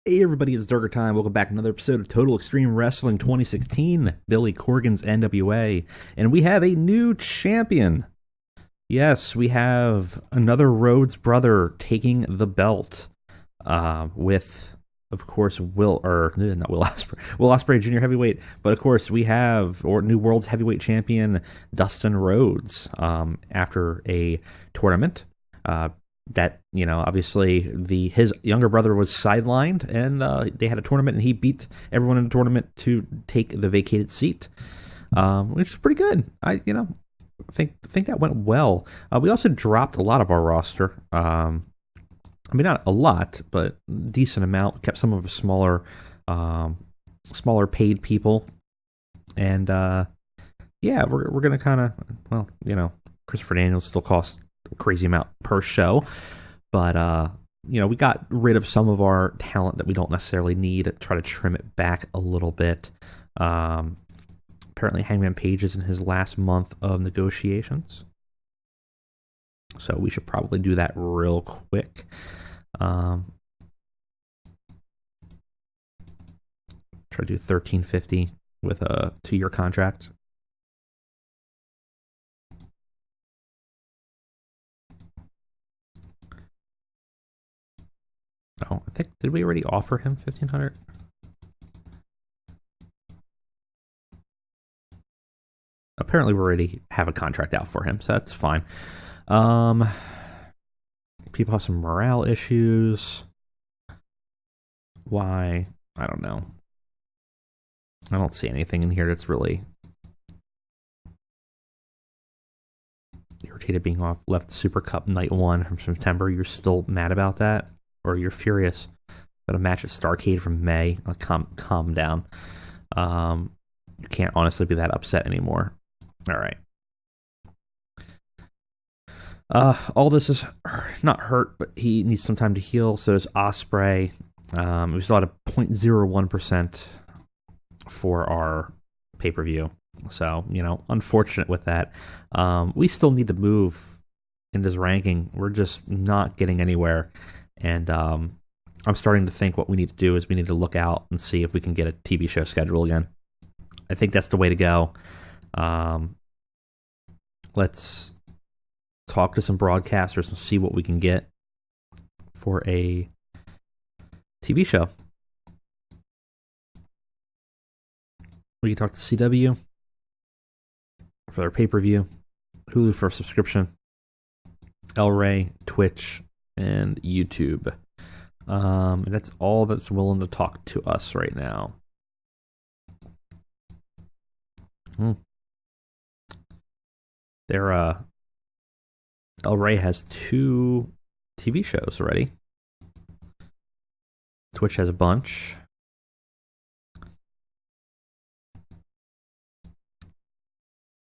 Hey everybody, it's Durger time. Welcome back to another episode of Total Extreme Wrestling 2016, Billy Corgan's NWA. And we have a new champion. Yes, we have another Rhodes brother taking the belt with, of course, not Will Ospreay, Will Ospreay Jr. Heavyweight. But of course, we have new World's Heavyweight Champion Dustin Rhodes after a tournament. That obviously his younger brother was sidelined, and they had a tournament, and he beat everyone in the tournament to take the vacated seat, which is pretty good. I think that went well. We also dropped a lot of our roster. I mean, not a lot, but decent amount. Kept some of the smaller paid people, and yeah, we're gonna kind of Christopher Daniels still costs a crazy amount per show, but we got rid of some of our talent that we don't necessarily need. Try to trim it back a little bit. Apparently, Hangman Page is in his last month of negotiations, so we should probably do that real quick. Try to do $13.50 with a 2-year contract. Oh, I think, did we already offer him $1,500? Apparently we already have a contract out for him, so that's fine. People have some morale issues. Why? I don't know. I don't see anything in here that's really irritated being left Super Cup Night 1 from September. You're still mad about that? Or you're furious about a match at Starrcade from May? Like, calm down. You can't honestly be that upset anymore. All right. All this is not hurt, but he needs some time to heal. So does Ospreay. We still had a 0.01% for our pay-per-view. So, unfortunate with that. We still need to move in this ranking. We're just not getting anywhere. And I'm starting to think what we need to do is we need to look out and see if we can get a TV show schedule again. I think that's the way to go. Let's talk to some broadcasters and see what we can get for a TV show. We can talk to CW for their pay-per-view, Hulu for a subscription, El Rey, Twitch, and YouTube. And that's all that's willing to talk to us right now. El Rey has 2 TV shows already. Twitch has a bunch.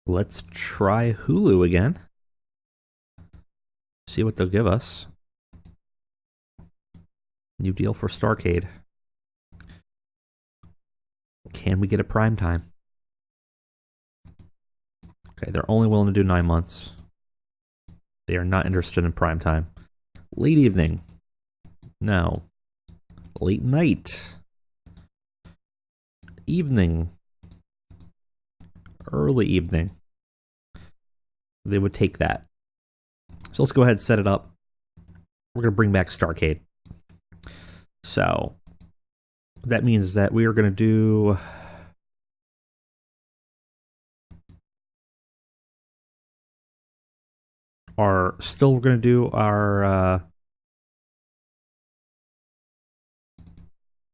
Let's try Hulu again. See what they'll give us. New deal for Starrcade. Can we get a prime time? Okay, they're only willing to do 9 months. They are not interested in prime time. Late evening. No. Late night. Evening. Early evening. They would take that. So let's go ahead and set it up. We're going to bring back Starrcade. So that means that we are going to do our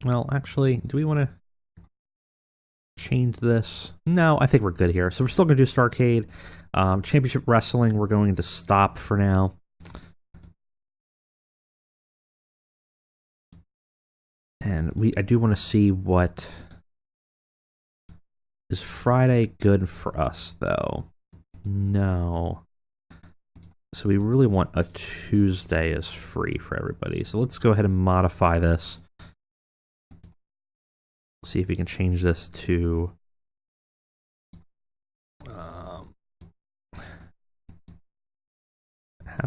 well, actually, do we want to change this? No, I think we're good here. So we're still going to do Starrcade. Championship Wrestling, we're going to stop for now. And I do want to see what is Friday good for us, though. No. So we really want a Tuesday as free for everybody. So let's go ahead and modify this. See if we can change this to how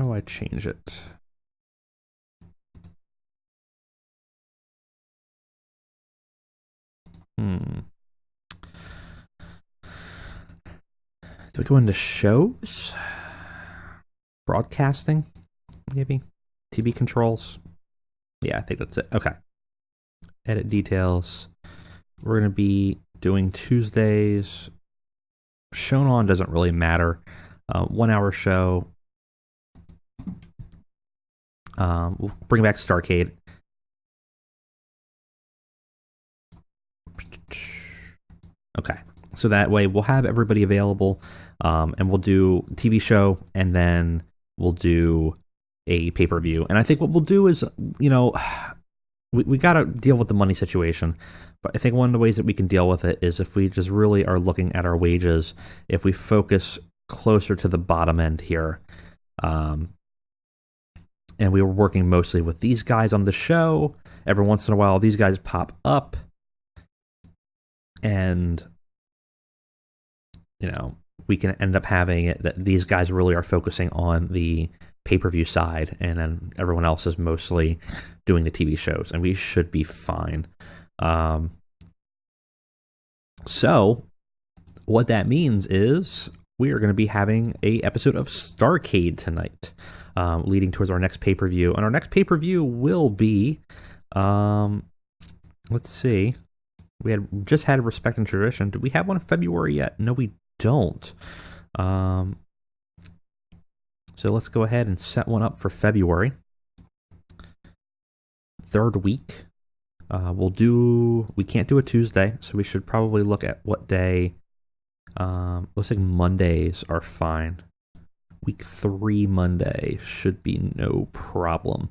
do I change it? Do we go into shows? Broadcasting? Maybe? TV controls? Yeah, I think that's it. Okay. Edit details. We're going to be doing Tuesdays. Shown on doesn't really matter. 1 hour show. We'll bring back Starrcade. Okay. So that way we'll have everybody available, and we'll do TV show, and then we'll do a pay-per-view. And I think what we'll do is, we got to deal with the money situation. But I think one of the ways that we can deal with it is if we just really are looking at our wages, if we focus closer to the bottom end here. And we were working mostly with these guys on the show. Every once in a while, these guys pop up. And, we can end up having it that these guys really are focusing on the pay-per-view side, and then everyone else is mostly doing the TV shows, and we should be fine. So what that means is we are going to be having a episode of Starrcade tonight, leading towards our next pay-per-view. And our next pay-per-view will be, let's see, we had just had Respect and Tradition. Do we have one in February yet? No, we don't. So let's go ahead and set one up for February. Third week. We can't do a Tuesday, so we should probably look at what day. Looks like Mondays are fine. Week 3 Monday should be no problem.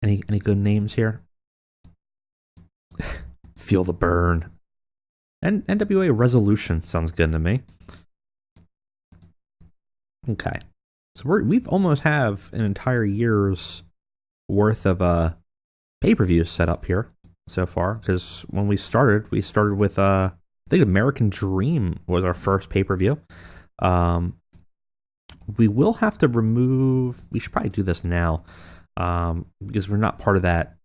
Any good names here? Feel the Burn. And NWA Resolution sounds good to me. Okay. So we've almost have an entire year's worth of pay-per-views set up here so far, because when we started with I think American Dream was our first pay-per-view. We will have to remove, we should probably do this now, because we're not part of that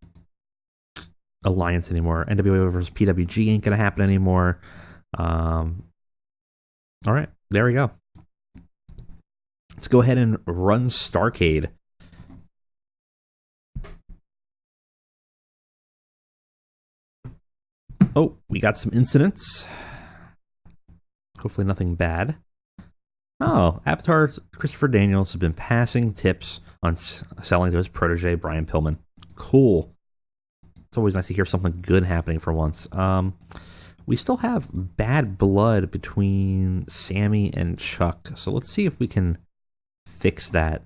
alliance anymore. NWA versus PWG ain't gonna happen anymore. All right, there we go. Let's go ahead and run Starrcade. Oh, we got some incidents. Hopefully nothing bad. Oh, Avatar's Christopher Daniels has been passing tips on selling to his protege, Brian Pillman. Cool. It's always nice to hear something good happening for once. We still have bad blood between Sammy and Chuck, so let's see if we can fix that.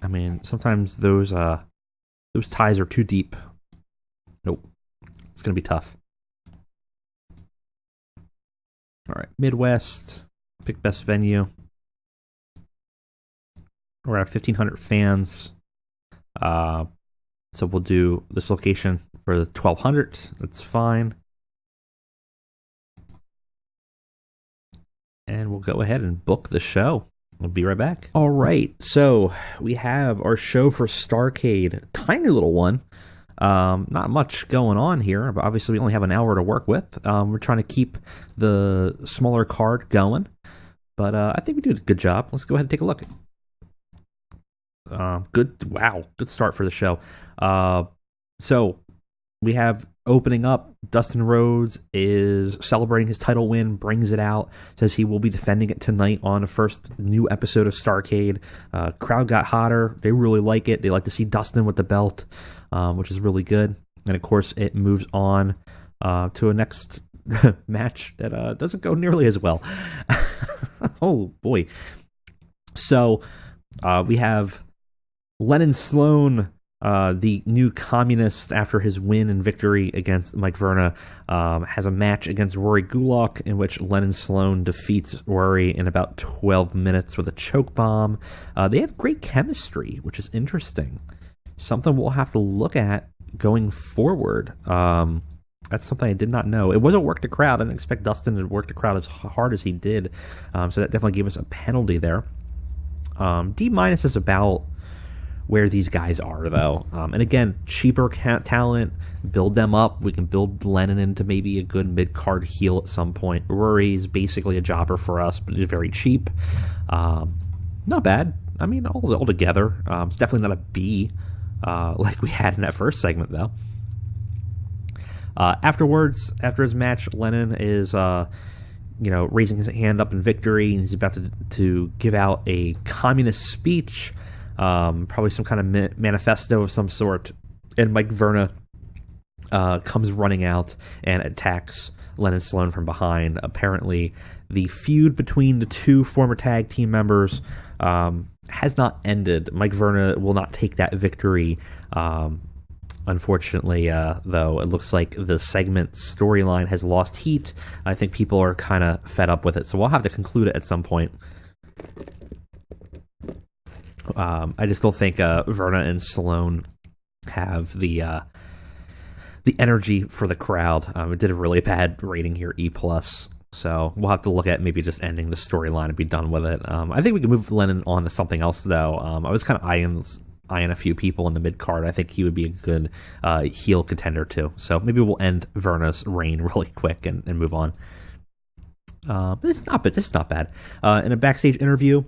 I mean, sometimes those ties are too deep. Nope. It's going to be tough. All right, Midwest, pick best venue. We're at 1,500 fans. So we'll do this location for the 1,200. That's fine. And we'll go ahead and book the show. We'll be right back. All right, so we have our show for Starrcade. Tiny little one. Not much going on here, but obviously we only have an hour to work with. We're trying to keep the smaller card going, but I think we did a good job. Let's go ahead and take a look. Good start for the show. So we have opening up, Dustin Rhodes is celebrating his title win, brings it out, says he will be defending it tonight on the first new episode of Starrcade. Crowd got hotter. They really like it. They like to see Dustin with the belt, which is really good. And of course, it moves on to a next match that doesn't go nearly as well. Oh, boy. So we have Lennon Sloan, the new communist, after his win and victory against Mike Verna, has a match against Rory Gulak in which Lennon Sloan defeats Rory in about 12 minutes with a choke bomb. They have great chemistry, which is interesting. Something we'll have to look at going forward. That's something I did not know. It wasn't work the crowd. I didn't expect Dustin to work the crowd as hard as he did. So that definitely gave us a penalty there. D- is about where these guys are, though. And again, cheaper talent, build them up. We can build Lennon into maybe a good mid-card heel at some point. Rory's basically a jobber for us, but he's very cheap. Not bad. I mean, all together, it's definitely not a B like we had in that first segment, though. Afterwards, after his match, Lennon is raising his hand up in victory, and he's about to give out a communist speech, probably some kind of manifesto of some sort. And Mike Verna comes running out and attacks Lennon Sloan from behind. Apparently, the feud between the two former tag team members has not ended. Mike Verna will not take that victory. Unfortunately, though, it looks like the segment storyline has lost heat. I think people are kind of fed up with it, so we'll have to conclude it at some point. I just don't think Verna and Sloan have the energy for the crowd. It did a really bad rating here, E+. So we'll have to look at maybe just ending the storyline and be done with it. I think we can move Lennon on to something else, though. I was kind of eyeing a few people in the mid-card. I think he would be a good heel contender, too. So maybe we'll end Verna's reign really quick and move on. But it's not bad. In a backstage interview,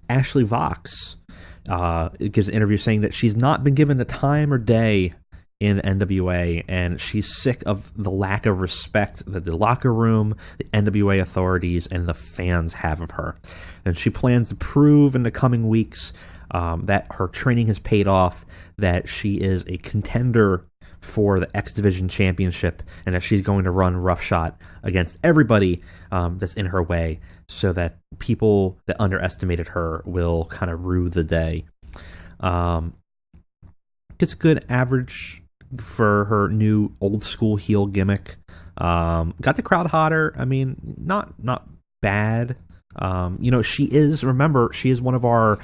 Ashley Vox gives an interview saying that she's not been given the time or day in NWA, and she's sick of the lack of respect that the locker room, the NWA authorities, and the fans have of her. And she plans to prove in the coming weeks that her training has paid off, that she is a contender for the X Division Championship, and that she's going to run roughshod against everybody that's in her way, so that people that underestimated her will kind of rue the day. Gets a good average for her new old school heel gimmick. Got the crowd hotter. I mean, not bad. She is one of our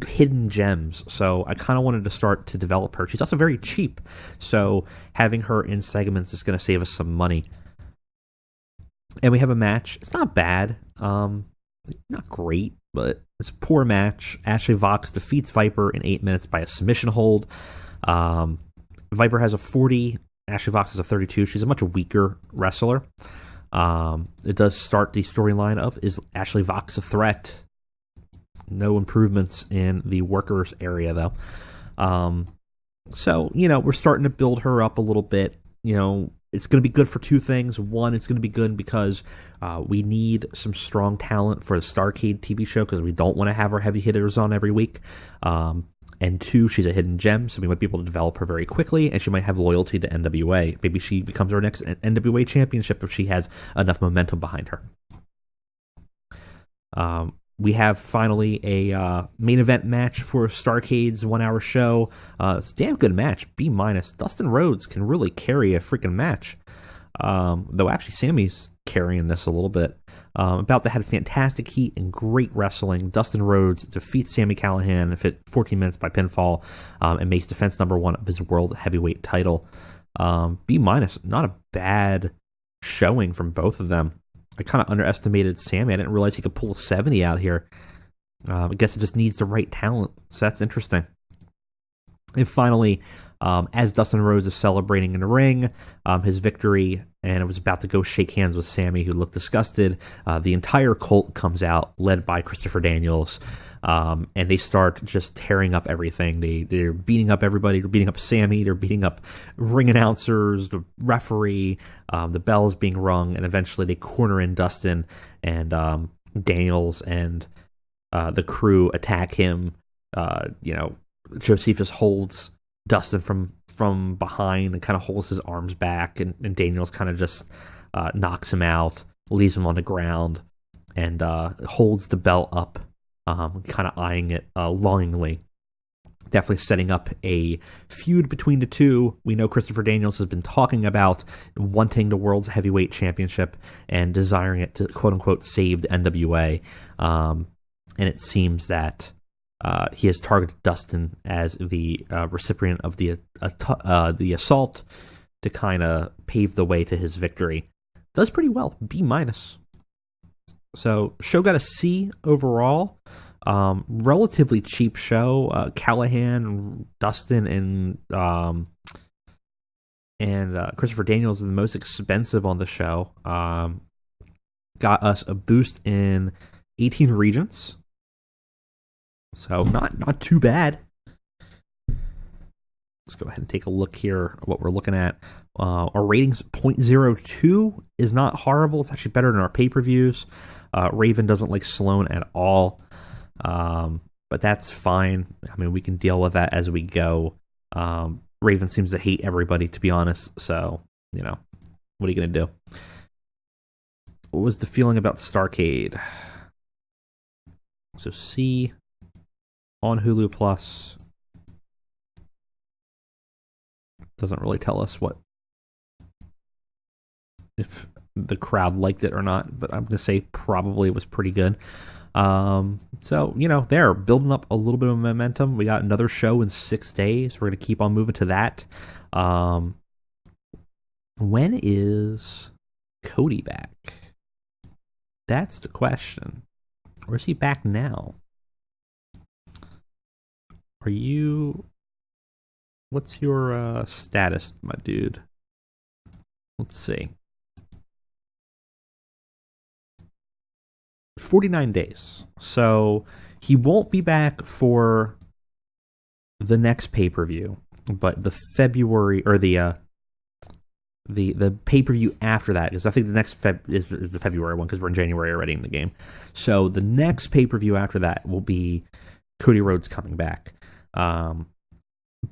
hidden gems, so I kind of wanted to start to develop her. She's also very cheap, so having her in segments is going to save us some money. And we have a match. It's not bad, not great, but it's a poor match. Ashley Vox defeats Viper in 8 minutes by a submission hold. Viper has a 40, Ashley Vox has a 32. She's a much weaker wrestler. It does start the storyline of, is Ashley Vox a threat? No improvements in the workers area, though. So, we're starting to build her up a little bit. It's going to be good for two things. One, it's going to be good because we need some strong talent for the Starrcade TV show, because we don't want to have our heavy hitters on every week. And two, she's a hidden gem, so we might be able to develop her very quickly, and she might have loyalty to NWA. Maybe she becomes our next NWA championship if she has enough momentum behind her. We have finally a main event match for Starrcade's 1 hour show. It's a damn good match, B-. Dustin Rhodes can really carry a freaking match. Though actually Sammy's carrying this a little bit. About to have fantastic heat and great wrestling. Dustin Rhodes defeats Sami Callihan in 14 minutes by pinfall, and makes defense number 1 of his world heavyweight title. B-, not a bad showing from both of them. I kind of underestimated Sami. I didn't realize he could pull a 70 out here. I guess it just needs the right talent, so that's interesting. And finally, as Dustin Rhodes is celebrating in the ring his victory, and it was about to go shake hands with Sami, who looked disgusted, the entire cult comes out, led by Christopher Daniels, and they start just tearing up everything. They're beating up everybody. They're beating up Sami. They're beating up ring announcers, the referee, the bells being rung, and eventually they corner in Dustin, and Daniels and the crew attack him. Josephus holds Dustin from behind and kind of holds his arms back, and Daniels kind of just knocks him out, leaves him on the ground, and holds the belt up, kind of eyeing it longingly. Definitely setting up a feud between the two. We know Christopher Daniels has been talking about wanting the world's heavyweight championship and desiring it to, quote-unquote, save the NWA. And it seems that he has targeted Dustin as the recipient of the assault to kind of pave the way to his victory. Does pretty well, B-. So show got a C overall. Relatively cheap show. Callahan, Dustin, and Christopher Daniels are the most expensive on the show. Got us a boost in 18 regions, so not too bad. Let's go ahead and take a look here at what we're looking at. Our ratings 0.02 is not horrible. It's actually better than our pay-per-views. Raven doesn't like Sloan at all, but that's fine. I mean, we can deal with that as we go. Raven seems to hate everybody, to be honest, so, you know, what are you going to do? What was the feeling about Starrcade? So C on Hulu Plus. Doesn't really tell us if the crowd liked it or not, but I'm going to say probably it was pretty good. So, you know, they're building up a little bit of momentum. We got another show in 6 days. We're going to keep on moving to that. When is Cody back? That's the question. Or is he back now? What's your status, my dude? Let's see. 49 days. So he won't be back for the next pay-per-view, but the February or the pay-per-view after that, because I think the next is the February one, because we're in January already in the game. So the next pay-per-view after that will be Cody Rhodes coming back.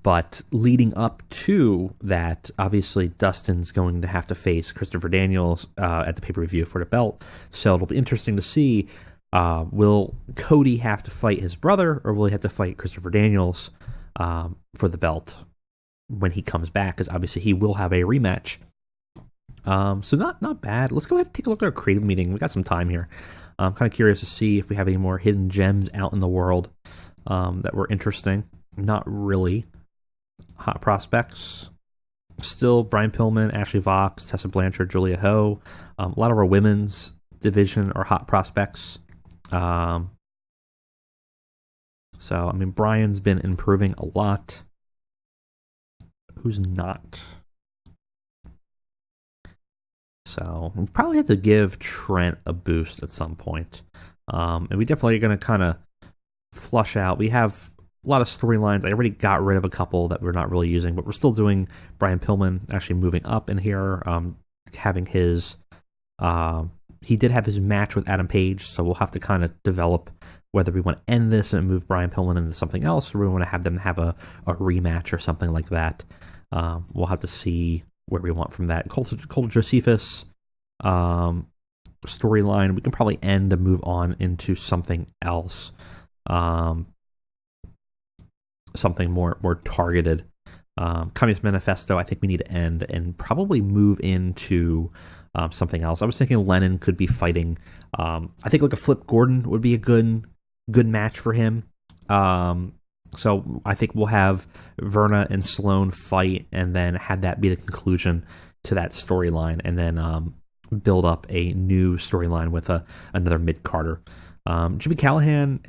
But leading up to that, obviously Dustin's going to have to face Christopher Daniels at the pay-per-view for the belt. So it'll be interesting to see, will Cody have to fight his brother, or will he have to fight Christopher Daniels for the belt when he comes back? Because obviously he will have a rematch. So not bad. Let's go ahead and take a look at our creative meeting. We got some time here. I'm kind of curious to see if we have any more hidden gems out in the world that were interesting. Not really. Hot prospects. Still Brian Pillman, Ashley Vox, Tessa Blanchard, Julia Ho. A lot of our women's division are hot prospects. So, I mean, Brian's been improving a lot. Who's not? So, we probably have to give Trent a boost at some point. And we definitely are going to kind of flush out. We have a lot of storylines. I already got rid of a couple that we're not really using, but we're still doing Brian Pillman actually moving up in here, having his he did have his match with Adam Page, so we'll have to kind of develop whether we want to end this and move Brian Pillman into something else, or we want to have them have a rematch or something like that. We'll have to see where we want from that. Cole Josephus storyline, we can probably end and move on into something else. Something more targeted. Communist Manifesto, I think we need to end and probably move into something else. I was thinking Lennon could be fighting. I think like a Flip Gordon would be a good match for him. So I think we'll have Verna and Sloan fight, and then have that be the conclusion to that storyline, and then build up a new storyline with another mid-carder. Jimmy Callahan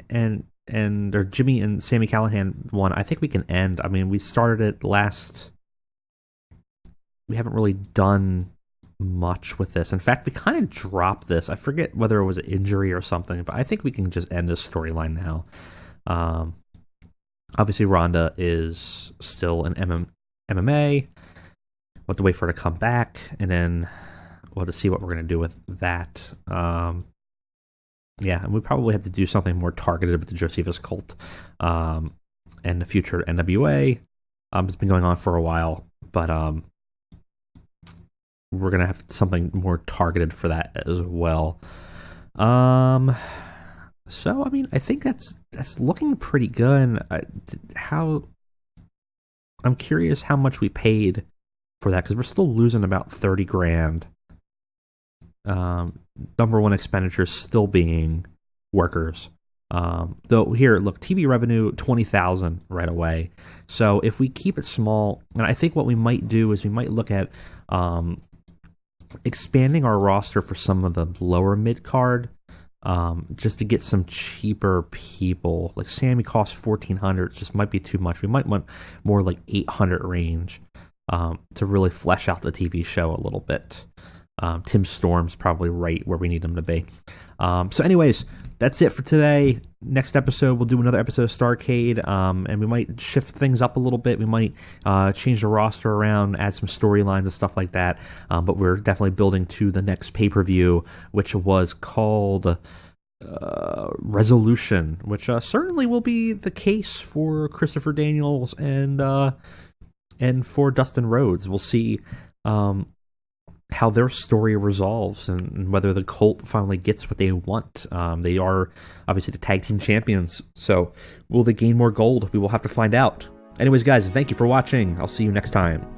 or Jimmy and Sami Callihan one, I think we can end. I mean, we started it last. We haven't really done much with this. In fact, we kind of dropped this. I forget whether it was an injury or something, but I think we can just end this storyline now. Obviously, Ronda is still an MMA. We'll have to wait for her to come back, and then we'll have to see what we're going to do with that. Yeah, and we probably have to do something more targeted with the Josephus cult and the future NWA. It's been going on for a while, but we're going to have something more targeted for that as well. So, I mean, I think that's looking pretty good. I'm curious how much we paid for that, because we're still losing about $30,000. Number one expenditure still being workers. Though here, look, TV revenue $20,000 right away. So if we keep it small, and I think what we might do is we might look at expanding our roster for some of the lower mid card just to get some cheaper people. Like Sammy costs $1,400, just might be too much. We might want more like $800 range to really flesh out the TV show a little bit. Tim Storm's probably right where we need him to be. So anyways, that's it for today. Next episode, we'll do another episode of Starrcade, and we might shift things up a little bit. We might change the roster around, add some storylines and stuff like that. But we're definitely building to the next pay-per-view, which was called Resolution, which certainly will be the case for Christopher Daniels and for Dustin Rhodes. We'll see how their story resolves and whether the Cult finally gets what they want. They are obviously the tag team champions, so will they gain more gold? We will have to find out. Anyways, guys, thank you for watching. I'll see you next time.